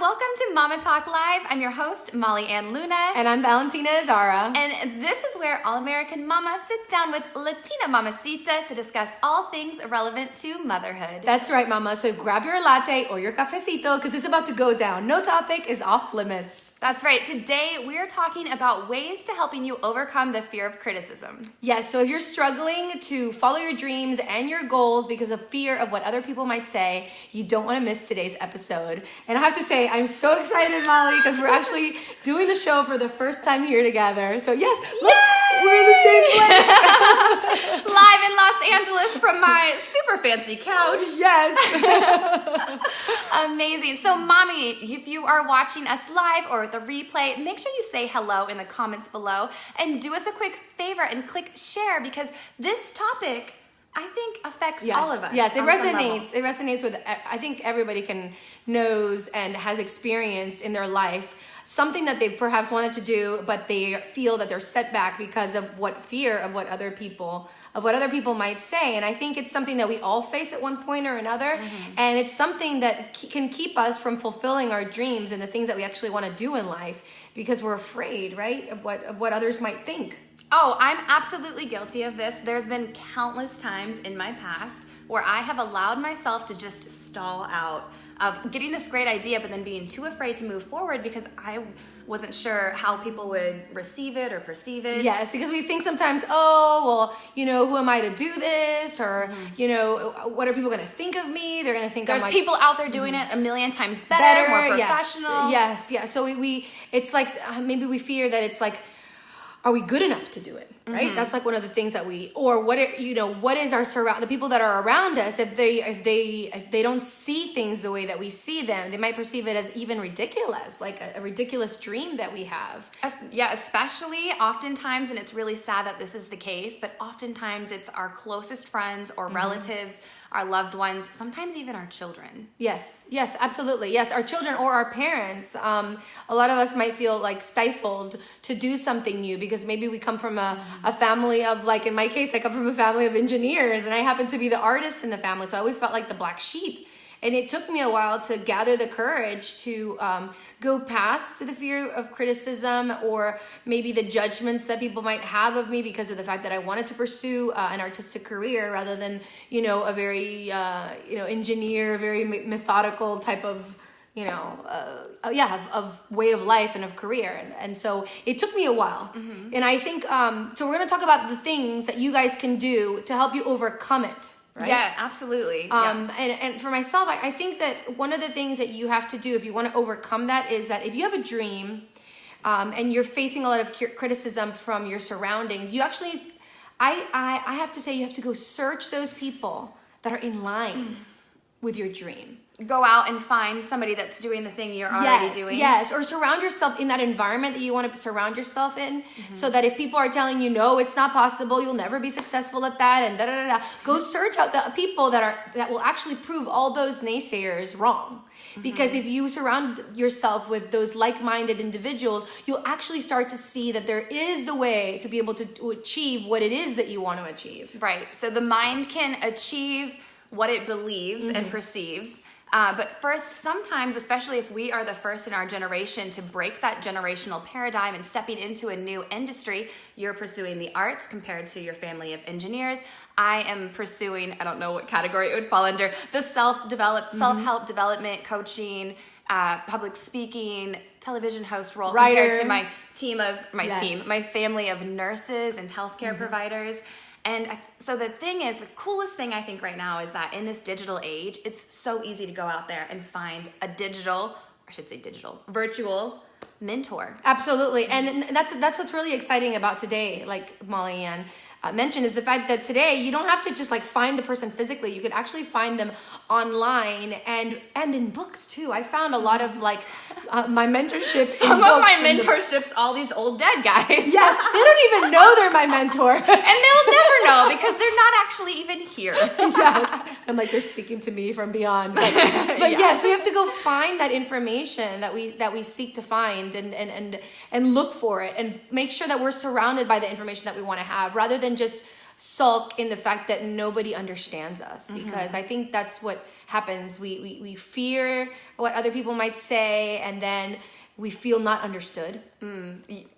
welcome to Mama Talk Live. I'm your host, Molly Ann Luna. And I'm Valentina Izarra. And this is where All-American Mama sits down with Latina Mamacita to discuss all things relevant to motherhood. That's right, Mama. So grab your latte or your cafecito because it's about to go down. No topic is off limits. That's right. Today, we're talking about ways to helping you overcome the fear of criticism. Yes, so if you're struggling to follow your dreams and your goals because of fear of what other people might say, you don't want to miss today's episode. And I have to say, I'm so excited, Molly, because we're actually doing the show for the first time here together. So yes, look, we're in the same place. Live in Los Angeles from my super fancy couch. Yes. Amazing. So, Mommy, if you are watching us live or the replay, make sure you say hello in the comments below and do us a quick favor and click share because this topic, I think, affects all of us. Yes, it resonates. It resonates with, I think everybody knows and has experienced in their life something that they perhaps wanted to do, but they feel that they're set back because of fear of what other people might say. And I think it's something that we all face at one point or another. Mm-hmm. And it's something that can keep us from fulfilling our dreams and the things that we actually want to do in life because we're afraid, right, of what others might think. Oh, I'm absolutely guilty of this. There's been countless times in my past where I have allowed myself to just stall out of getting this great idea, but then being too afraid to move forward because I wasn't sure how people would receive it or perceive it. Yes, because we think sometimes, who am I to do this? Or, what are people going to think of me? They're going to think there's people out there doing it a million times better, more professional. Yes. So we it's like maybe we fear that it's like, are we good enough to do it? Right? Mm-hmm. That's like one of the things that what is our the people that are around us, if they don't see things the way that we see them, they might perceive it as even ridiculous, like a ridiculous dream that we have. Yeah, especially oftentimes, and it's really sad that this is the case, but oftentimes it's our closest friends or relatives, our loved ones, sometimes even our children. Yes, absolutely. Yes, our children or our parents. A lot of us might feel like stifled to do something new because maybe we come from a family of, like in my case, I come from a family of engineers and I happen to be the artist in the family. So I always felt like the black sheep. And it took me a while to gather the courage to go past the fear of criticism or maybe the judgments that people might have of me because of the fact that I wanted to pursue an artistic career rather than, a very, engineer, very methodical type of, of way of life and of career. And so it took me a while. Mm-hmm. And I think, so we're going to talk about the things that you guys can do to help you overcome it. Right? Yeah, absolutely. And for myself, I think that one of the things that you have to do if you want to overcome that is that if you have a dream and you're facing a lot of criticism from your surroundings, you actually, I have to say, you have to go search those people that are in line with your dream. Go out and find somebody that's doing the thing you're already doing. Yes, or surround yourself in that environment that you want to surround yourself in so that if people are telling you, no, it's not possible, you'll never be successful at that, and da-da-da-da, go search out the people that will actually prove all those naysayers wrong. Because if you surround yourself with those like-minded individuals, you'll actually start to see that there is a way to be able to achieve what it is that you want to achieve. Right, so the mind can achieve what it believes and perceives. But first, sometimes, especially if we are the first in our generation to break that generational paradigm and stepping into a new industry, you're pursuing the arts compared to your family of engineers. I am pursuing, I don't know what category it would fall under, the self-help development, coaching, public speaking, television host role compared to my my family of nurses and healthcare providers. And so the thing is, the coolest thing I think right now is that in this digital age, it's so easy to go out there and find a virtual mentor. Absolutely. And that's what's really exciting about today, like Molly Ann mentioned, is the fact that today you don't have to just like find the person physically. You can actually find them online and in books too. I found a lot of my mentorships. Some of my mentorships, all these old dead guys. Yes, they don't even know they're my mentor. And they'll never know because they're not actually even here. Yes. I'm like, they're speaking to me from beyond. But yes, we have to go find that information that we seek to find and look for it and make sure that we're surrounded by the information that we want to have rather than just sulk in the fact that nobody understands us, because I think that's what happens. We fear what other people might say, and then we feel not understood.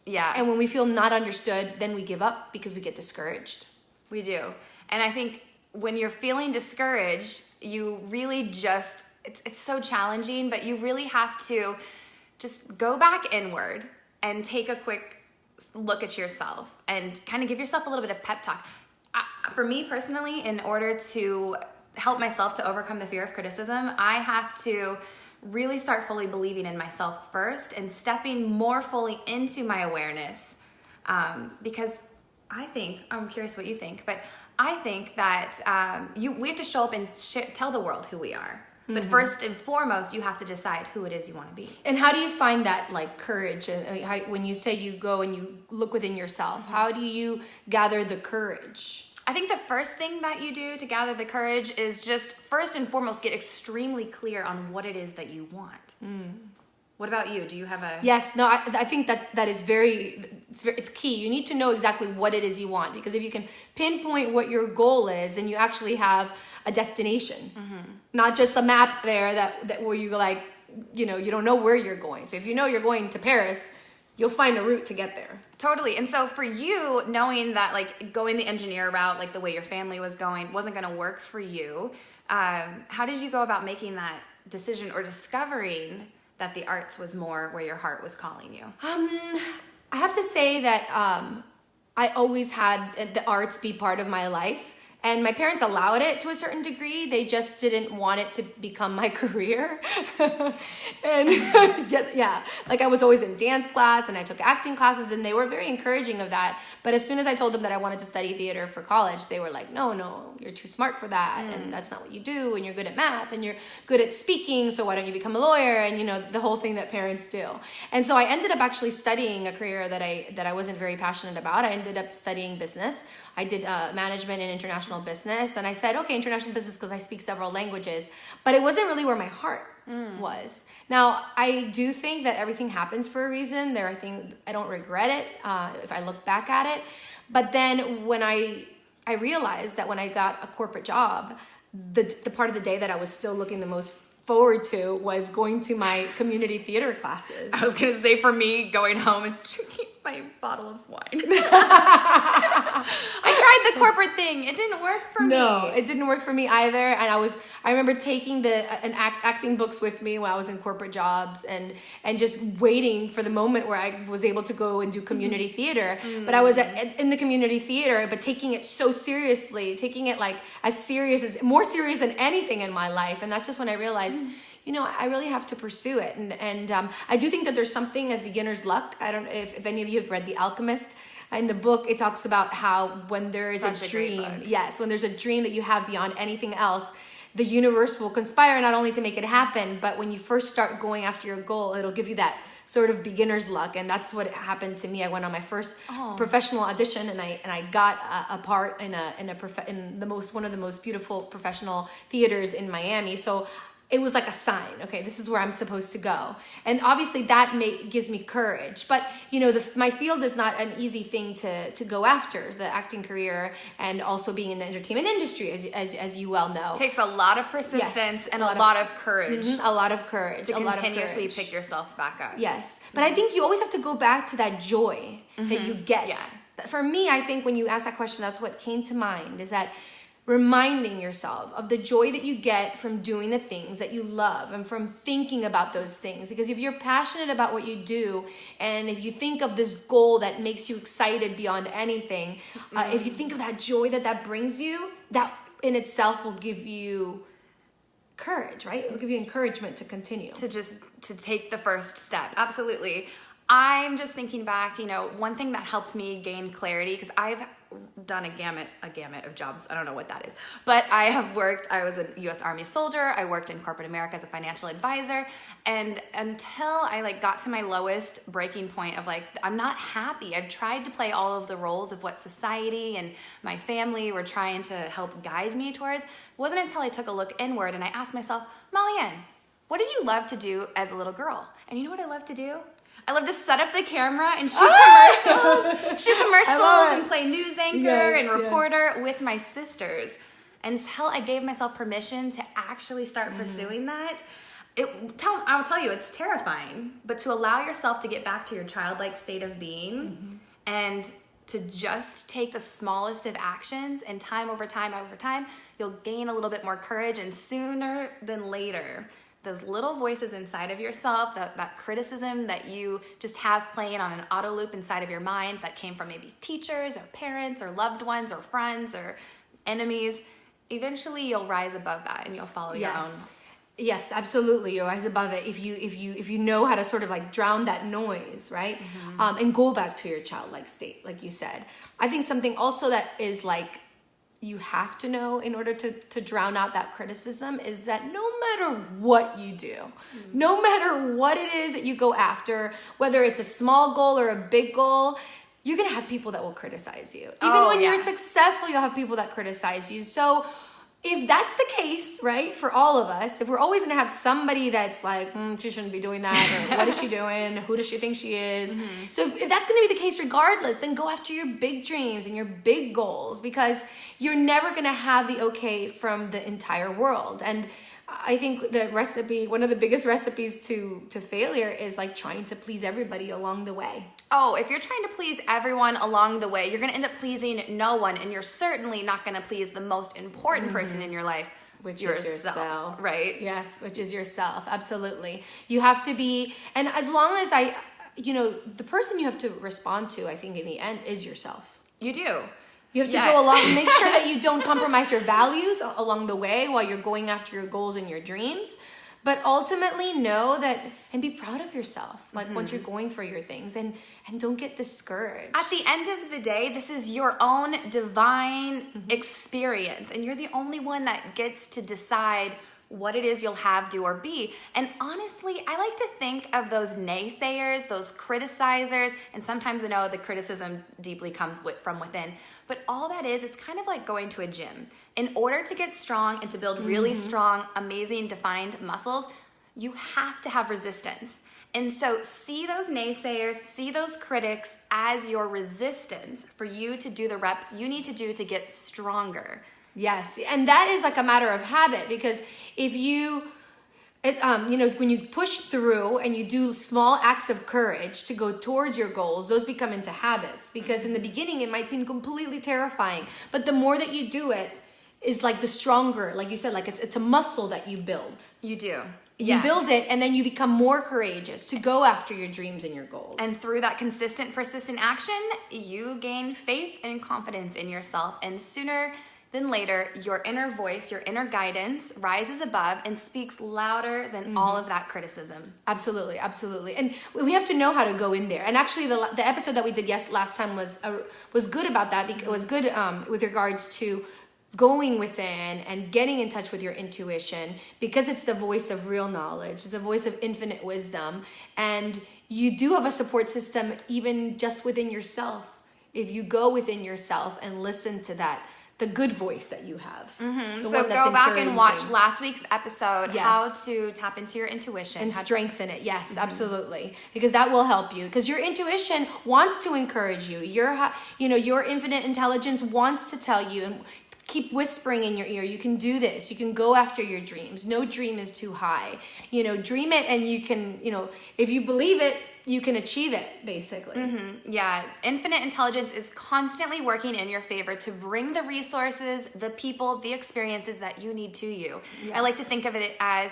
Yeah. And when we feel not understood, then we give up because we get discouraged. We do. And I think when you're feeling discouraged, you really just, it's so challenging, but you really have to just go back inward and take a quick look at yourself and kind of give yourself a little bit of pep talk. For me personally, in order to help myself to overcome the fear of criticism, I have to really start fully believing in myself first and stepping more fully into my awareness. Because I think, I'm curious what you think, but I think that we have to show up and tell the world who we are. But first and foremost, you have to decide who it is you want to be. And how do you find that like courage? When you say you go and you look within yourself, how do you gather the courage? I think the first thing that you do to gather the courage is just first and foremost get extremely clear on what it is that you want. What about you? Do you have a... Yes, no, I think that is it's key. You need to know exactly what it is you want, because if you can pinpoint what your goal is, then you actually have a destination, not just a map there that where you like, you don't know where you're going. So if you know you're going to Paris, you'll find a route to get there. Totally. And so for you, knowing that like going the engineer route, like the way your family was going, wasn't going to work for you, how did you go about making that decision or discovering that the arts was more where your heart was calling you? I have to say that I always had the arts be part of my life. And my parents allowed it to a certain degree. They just didn't want it to become my career. And yeah, like I was always in dance class and I took acting classes, and they were very encouraging of that. But as soon as I told them that I wanted to study theater for college, they were like, no, you're too smart for that. And that's not what you do. And you're good at math and you're good at speaking. So why don't you become a lawyer? And the whole thing that parents do. And so I ended up actually studying a career that I wasn't very passionate about. I ended up studying business. I did management and international business. And I said, okay, international business because I speak several languages. But it wasn't really where my heart was. Now, I do think that everything happens for a reason. I don't regret it if I look back at it. But then when I realized that when I got a corporate job, the part of the day that I was still looking the most forward to was going to my community theater classes. I was going to say, for me, going home and drinking my bottle of wine. I tried the corporate thing. It didn't work for me. No, it didn't work for me either. And I remember taking acting books with me while I was in corporate jobs and just waiting for the moment where I was able to go and do community theater. But I was in the community theater, but taking it so seriously, taking it like more serious than anything in my life. And that's just when I realized, I really have to pursue it. And I do think that there's something as beginner's luck. I don't know if any of you have read The Alchemist. In the book, it talks about how when there is a dream, when there's a dream that you have beyond anything else, the universe will conspire not only to make it happen, but when you first start going after your goal, it'll give you that sort of beginner's luck. And that's what happened to me. I went on my first professional audition, and I got a part in one of the most beautiful professional theaters in Miami. So it was like a sign. Okay, this is where I'm supposed to go. And obviously that gives me courage. But, my field is not an easy thing to go after, the acting career, and also being in the entertainment industry, as you well know. It takes a lot of persistence and a lot of courage. A lot of courage. To continuously pick yourself back up. Yes. But I think you always have to go back to that joy that you get. Yeah. For me, I think when you ask that question, that's what came to mind, is that reminding yourself of the joy that you get from doing the things that you love and from thinking about those things. Because if you're passionate about what you do, and if you think of this goal that makes you excited beyond anything, if you think of that joy that brings you, that in itself will give you courage, right? It will give you encouragement to continue. To take the first step. Absolutely. I'm just thinking back, one thing that helped me gain clarity, because I've done a gamut of jobs. I don't know what that is, but I was a U.S. Army soldier. I worked in corporate America as a financial advisor. And until I got to my lowest breaking point of I'm not happy. I've tried to play all of the roles of what society and my family were trying to help guide me towards. It wasn't until I took a look inward and I asked myself, Molly-Ann, what did you love to do as a little girl? And you know what I love to do? I love to set up the camera and shoot commercials and play news anchor and reporter with my sisters. until I gave myself permission to actually start pursuing that, I will tell you, it's terrifying. But to allow yourself to get back to your childlike state of being and to just take the smallest of actions, and time over time, you'll gain a little bit more courage, and sooner than later, those little voices inside of yourself, that criticism that you just have playing on an auto loop inside of your mind that came from maybe teachers or parents or loved ones or friends or enemies, eventually you'll rise above that and you'll follow your own. Yes, absolutely. You rise above it if you know how to sort of like drown that noise, right? And go back to your childlike state, like you said. I think something also that is like you have to know in order to drown out that criticism is that no matter what you do, no matter what it is that you go after, whether it's a small goal or a big goal, you're gonna have people that will criticize you. Even when you're successful, you'll have people that criticize you. So if that's the case, right, for all of us, if we're always going to have somebody that's like, she shouldn't be doing that, or what is she doing? Who does she think she is? So if that's going to be the case regardless, then go after your big dreams and your big goals, because you're never going to have the okay from the entire world. And I think the recipe, one of the biggest recipes to failure is like trying to please everybody along the way. Oh, if you're trying to please everyone along the way, you're going to end up pleasing no one, and you're certainly not going to please the most important person in your life, which is yourself. Right? Yes, which is yourself. Absolutely. You have to be, and as long as the person you have to respond to, I think in the end, is yourself. You do. You have to go along, make sure that you don't compromise your values along the way while you're going after your goals and your dreams. But ultimately know that, and be proud of yourself, like once you're going for your things, and don't get discouraged. At the end of the day, this is your own divine experience, and you're the only one that gets to decide what it is you'll have, do, or be. And honestly, I like to think of those naysayers, those criticizers, and sometimes I know the criticism deeply comes from within, but all that is, it's kind of like going to a gym. In order to get strong and to build really strong, amazing, defined muscles, you have to have resistance. And so see those naysayers, see those critics as your resistance for you to do the reps you need to do to get stronger. Yes, and that is like a matter of habit, because if when you push through and you do small acts of courage to go towards your goals, those become into habits. Because in the beginning, it might seem completely terrifying, but the more that you do it, is like the stronger, like you said, like it's a muscle that you build. You do. You build it, and then you become more courageous to go after your dreams and your goals. And through that consistent, persistent action, you gain faith and confidence in yourself. And sooner than later, your inner voice, your inner guidance rises above and speaks louder than all of that criticism. Absolutely, absolutely. And we have to know how to go in there. And actually, the episode that we did last time was good about that. It was good with regards to going within and getting in touch with your intuition, because it's the voice of real knowledge. It's the voice of infinite wisdom. And you do have a support system even just within yourself. If you go within yourself and listen to that, the good voice that you have. So go back and watch last week's episode, how to tap into your intuition. And strengthen it. Yes, absolutely. Because that will help you. Because your intuition wants to encourage you. Your infinite intelligence wants to tell you and keep whispering in your ear, you can do this. You can go after your dreams. No dream is too high. Dream it, and you can, if you believe it, you can achieve it, basically. Yeah. Infinite intelligence is constantly working in your favor to bring the resources, the people, the experiences that you need to you. Yes. I like to think of it as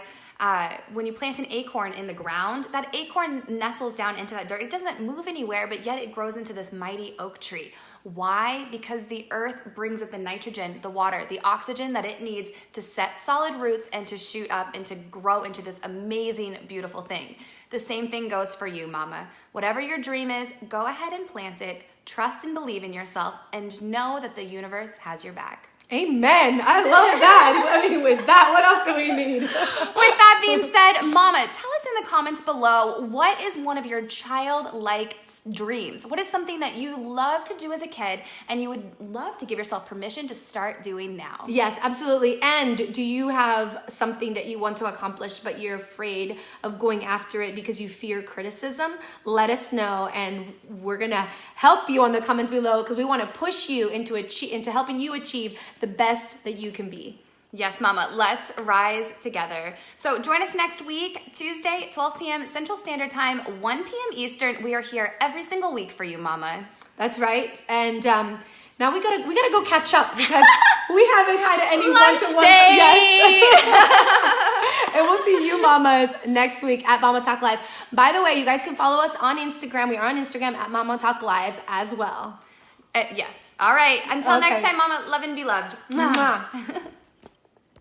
when you plant an acorn in the ground, that acorn nestles down into that dirt. It doesn't move anywhere, but yet it grows into this mighty oak tree. Why? Because the earth brings it the nitrogen, the water, the oxygen that it needs to set solid roots and to shoot up and to grow into this amazing, beautiful thing. The same thing goes for you, mama. Whatever your dream is, go ahead and plant it, trust and believe in yourself, and know that the universe has your back. Amen. I love that. I mean, with that, what else do we need? With that being said, mama, tell us in in the comments below, what is one of your childlike dreams? What is something that you love to do as a kid and you would love to give yourself permission to start doing now? Yes, absolutely. And do you have something that you want to accomplish, but you're afraid of going after it because you fear criticism? Let us know, and we're going to help you on the comments below, because we want to push you into helping you achieve the best that you can be. Yes, Mama, let's rise together. So join us next week, Tuesday, 12 p.m. Central Standard Time, 1 p.m. Eastern. We are here every single week for you, Mama. That's right. And now we gotta go catch up, because we haven't had any one-to-one. Yes. And we'll see you, Mamas, next week at Mama Talk Live. By the way, you guys can follow us on Instagram. We are on Instagram at Mama Talk Live as well. Yes. All right. Until next time, Mama, love and be loved. Mwah.